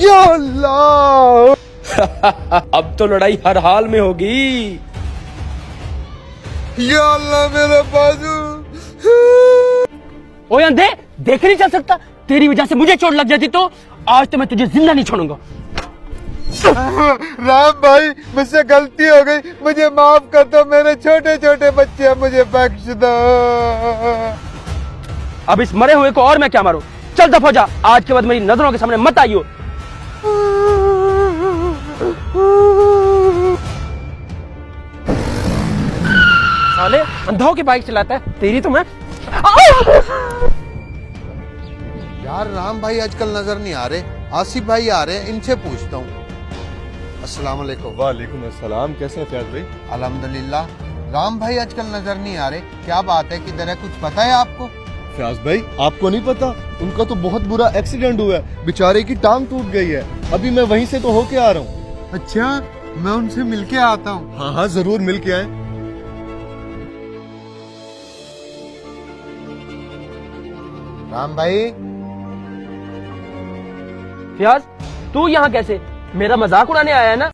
या अल्लाह। अब तो लड़ाई हर हाल में होगी। या अल्लाह मेरा बाजू। ओए अंधे, देख नहीं चल सकता? तेरी वजह से मुझे चोट लग जाती तो आज तो मैं तुझे जिंदा नहीं छोड़ूंगा। राम भाई मुझसे गलती हो गई, मुझे माफ कर दो। मेरे छोटे छोटे बच्चे हैं, मुझे बख्श दो। अब इस मरे हुए को और मैं क्या मारूं? चल दफा जा, आज के बाद मेरी नजरों के सामने मत आइयो। साले अंधाओं की बाइक चलाता है, तेरी तो मैं। यार राम भाई आजकल नजर नहीं आ रहे, आसिफ भाई आ रहे हैं, इनसे पूछता हूँ। अस्सलाम वालेकुम। वालेकुम अस्सलाम। कैसे हैं फयाज भाई? अल्हम्दुलिल्लाह। राम भाई आजकल नजर नहीं आ रहे, क्या बात है, किधर है, कुछ पता है आपको? फयाज भाई आपको नहीं पता, उनका तो बहुत बुरा एक्सीडेंट हुआ है, बेचारे की टांग टूट गई है। अभी मैं वहीं से तो होके आ रहा हूँ। अच्छा, मैं उनसे मिलके आता हूँ। हाँ हाँ जरूर मिल के आए। राम भाई। फियाज, तू यहाँ कैसे? मेरा मजाक उड़ाने आया है ना?